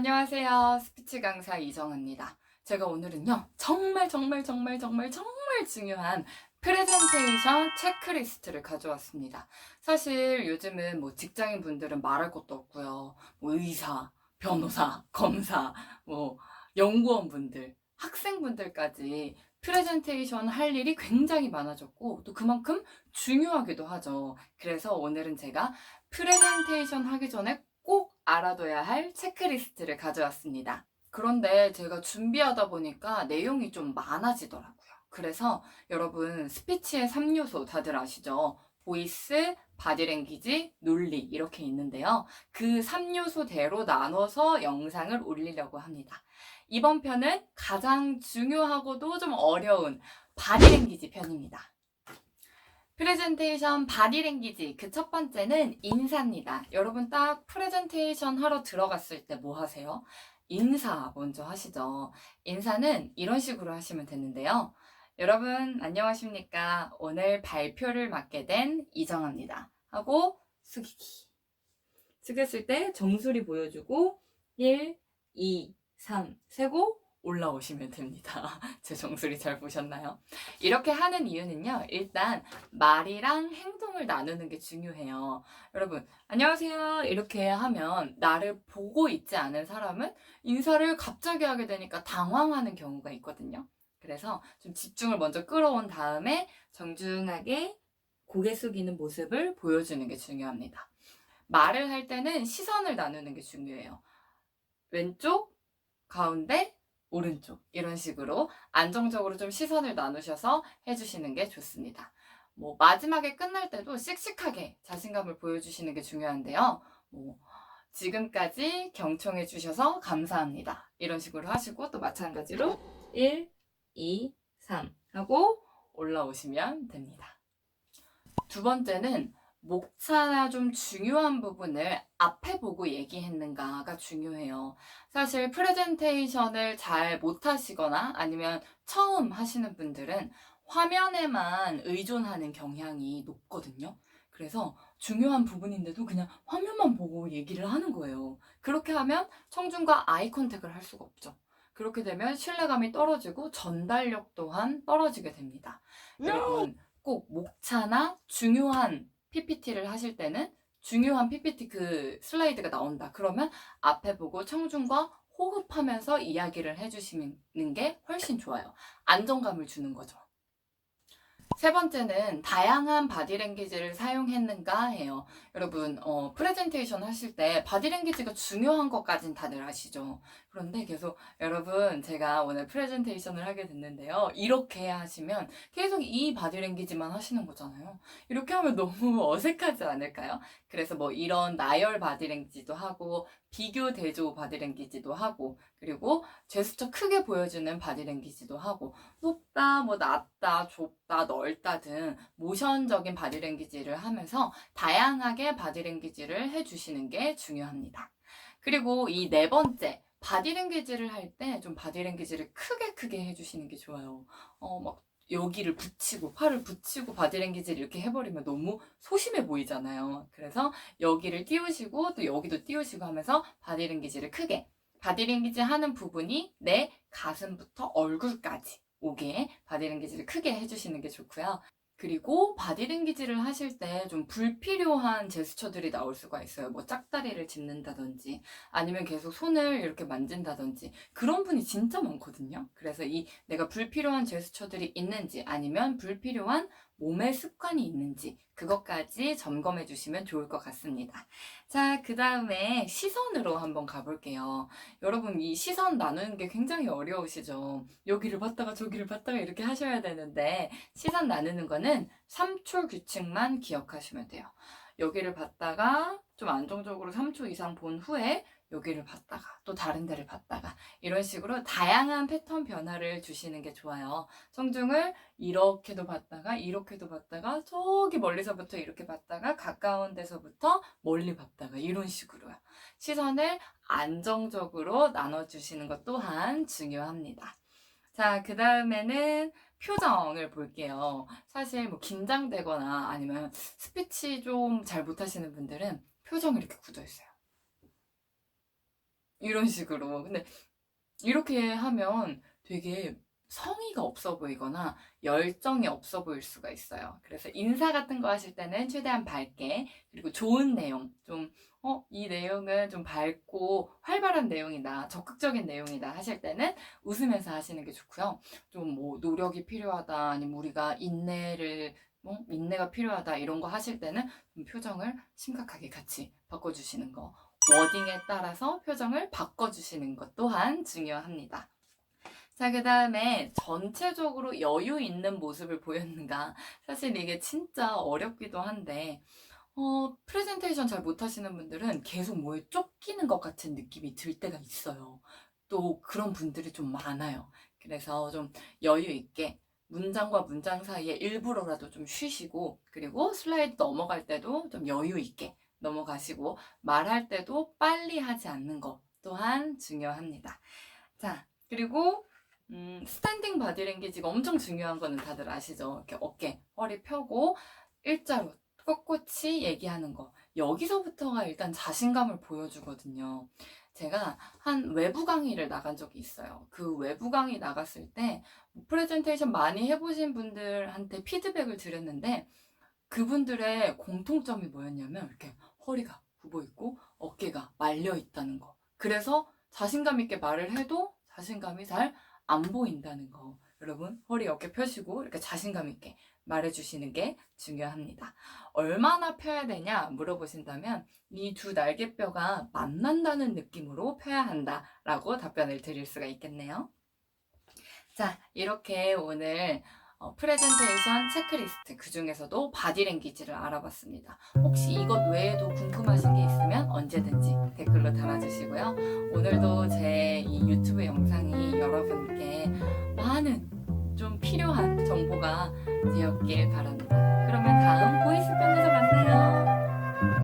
안녕하세요. 스피치 강사 이정은입니다. 제가 오늘은요, 정말 중요한 프레젠테이션 체크리스트를 가져왔습니다. 사실 요즘은 뭐 직장인 분들은 말할 것도 없고요. 뭐 의사, 변호사, 검사, 뭐 연구원 분들, 학생분들까지 프레젠테이션 할 일이 굉장히 많아졌고 또 그만큼 중요하기도 하죠. 그래서 오늘은 제가 프레젠테이션 하기 전에 꼭 알아둬야 할 체크리스트를 가져왔습니다. 그런데 제가 준비하다 보니까 내용이 좀 많아지더라고요. 그래서 여러분 스피치의 3요소 다들 아시죠? 보이스, 바디랭귀지, 논리 이렇게 있는데요. 그 3요소대로 나눠서 영상을 올리려고 합니다. 이번 편은 가장 중요하고도 좀 어려운 바디랭귀지 편입니다. 프레젠테이션 바디랭귀지 그 첫 번째는 인사입니다. 여러분 딱 프레젠테이션 하러 들어갔을 때 뭐 하세요? 인사 먼저 하시죠. 인사는 이런 식으로 하시면 되는데요. 여러분 안녕하십니까? 오늘 발표를 맡게 된 이정아입니다. 하고 숙이기. 숙였을 때 정수리 보여주고 1, 2, 3 세고 올라오시면 됩니다. 제 정수리 잘 보셨나요? 이렇게 하는 이유는요. 일단 말이랑 행동을 나누는 게 중요해요. 여러분 안녕하세요 이렇게 하면 나를 보고 있지 않은 사람은 인사를 갑자기 하게 되니까 당황하는 경우가 있거든요. 그래서 좀 집중을 먼저 끌어온 다음에 정중하게 고개 숙이는 모습을 보여주는 게 중요합니다. 말을 할 때는 시선을 나누는 게 중요해요. 왼쪽, 가운데, 오른쪽 이런 식으로 안정적으로 좀 시선을 나누셔서 해주시는 게 좋습니다. 뭐 마지막에 끝날 때도 씩씩하게 자신감을 보여주시는 게 중요한데요. 뭐 지금까지 경청해 주셔서 감사합니다. 이런 식으로 하시고 또 마찬가지로 1, 2, 3 하고 올라오시면 됩니다. 두 번째는 목차나 좀 중요한 부분을 앞에 보고 얘기했는가가 중요해요. 사실 프레젠테이션을 잘 못하시거나 아니면 처음 하시는 분들은 화면에만 의존하는 경향이 높거든요. 그래서 중요한 부분인데도 그냥 화면만 보고 얘기를 하는 거예요. 그렇게 하면 청중과 아이 컨택을 할 수가 없죠. 그렇게 되면 신뢰감이 떨어지고 전달력 또한 떨어지게 됩니다. 여러분 꼭 목차나 중요한 PPT를 하실 때는 중요한 PPT 그 슬라이드가 나온다. 그러면 앞에 보고 청중과 호흡하면서 이야기를 해주시는 게 훨씬 좋아요. 안정감을 주는 거죠. 세 번째는 다양한 바디랭귀지를 사용했는가 해요. 여러분 프레젠테이션 하실 때 바디랭귀지가 중요한 것까진 다들 아시죠? 그런데 계속 여러분 제가 오늘 프레젠테이션을 하게 됐는데요. 이렇게 하시면 계속 이 바디랭귀지만 하시는 거잖아요. 이렇게 하면 너무 어색하지 않을까요? 그래서 뭐 이런 나열 바디랭귀지도 하고 비교 대조 바디랭귀지도 하고 그리고 제스처 크게 보여주는 바디랭귀지도 하고 높다, 뭐 낮다, 좁다, 넓다 등 모션적인 바디랭귀지를 하면서 다양하게 바디랭귀지를 해주시는 게 중요합니다. 그리고 이 네 번째, 바디랭귀지를 할 때 좀 바디랭귀지를 크게 해주시는 게 좋아요. 막 여기를 붙이고 팔을 붙이고 바디랭귀지를 이렇게 해버리면 너무 소심해 보이잖아요. 그래서 여기를 띄우시고 또 여기도 띄우시고 하면서 바디랭귀지를 크게 바디랭귀지 하는 부분이 내 가슴부터 얼굴까지 오게 바디랭귀지를 크게 해주시는 게 좋고요. 그리고 바디랭귀지를 하실 때 좀 불필요한 제스처들이 나올 수가 있어요. 뭐 짝다리를 짚는다든지 아니면 계속 손을 이렇게 만진다든지 그런 분이 진짜 많거든요. 그래서 이 내가 불필요한 제스처들이 있는지 아니면 불필요한 몸의 습관이 있는지 그것까지 점검해 주시면 좋을 것 같습니다. 자, 그 다음에 시선으로 한번 가볼게요. 여러분 이 시선 나누는 게 굉장히 어려우시죠? 여기를 봤다가 저기를 봤다가 이렇게 하셔야 되는데 시선 나누는 거는 3초 규칙만 기억하시면 돼요. 여기를 봤다가 좀 안정적으로 3초 이상 본 후에 여기를 봤다가 또 다른 데를 봤다가 이런 식으로 다양한 패턴 변화를 주시는 게 좋아요. 청중을 이렇게도 봤다가 이렇게도 봤다가 저기 멀리서부터 이렇게 봤다가 가까운 데서부터 멀리 봤다가 이런 식으로요. 시선을 안정적으로 나눠주시는 것 또한 중요합니다. 자, 그 다음에는 표정을 볼게요. 사실 뭐 긴장되거나 아니면 스피치 좀 잘 못하시는 분들은 표정이 이렇게 굳어 있어요. 이런 식으로. 근데 이렇게 하면 되게 성의가 없어 보이거나 열정이 없어 보일 수가 있어요. 그래서 인사 같은 거 하실 때는 최대한 밝게, 그리고 좋은 내용, 좀, 이 내용은 좀 밝고 활발한 내용이다, 적극적인 내용이다 하실 때는 웃으면서 하시는 게 좋고요. 좀 뭐 노력이 필요하다, 아니면 우리가 인내가 필요하다 이런 거 하실 때는 좀 표정을 심각하게 같이 바꿔주시는 거. 워딩에 따라서 표정을 바꿔주시는 것 또한 중요합니다. 자, 그 다음에 전체적으로 여유 있는 모습을 보였는가. 사실 이게 진짜 어렵기도 한데, 프레젠테이션 잘 못하시는 분들은 계속 뭐에 쫓기는 것 같은 느낌이 들 때가 있어요. 또 그런 분들이 좀 많아요. 그래서 좀 여유 있게 문장과 문장 사이에 일부러라도 좀 쉬시고, 그리고 슬라이드 넘어갈 때도 좀 여유 있게 넘어가시고, 말할 때도 빨리 하지 않는 것 또한 중요합니다. 자, 그리고 스탠딩 바디랭귀지가 엄청 중요한 거는 다들 아시죠? 이렇게 어깨, 허리 펴고 일자로 꼿꼿이 얘기하는 거. 여기서부터가 일단 자신감을 보여주거든요. 제가 한 외부 강의를 나간 적이 있어요. 그 외부 강의 나갔을 때 프레젠테이션 많이 해보신 분들한테 피드백을 드렸는데 그분들의 공통점이 뭐였냐면 이렇게 허리가 굽어 있고 어깨가 말려 있다는 거. 그래서 자신감 있게 말을 해도 자신감이 잘 안 보인다는 거. 여러분, 허리 어깨 펴시고 이렇게 자신감 있게 말해주시는 게 중요합니다. 얼마나 펴야 되냐 물어보신다면 이 두 날개뼈가 만난다는 느낌으로 펴야 한다라고 답변을 드릴 수가 있겠네요. 자, 이렇게 오늘 프레젠테이션 체크리스트, 그 중에서도 바디랭귀지를 알아봤습니다. 혹시 이것 외에도 궁금하신 게 있으면 언제든지 댓글로 달아주시고요. 오늘도 제 이 유튜브 영상이 여러분께 많은 좀 필요한 정보가 되었길 바랍니다. 그러면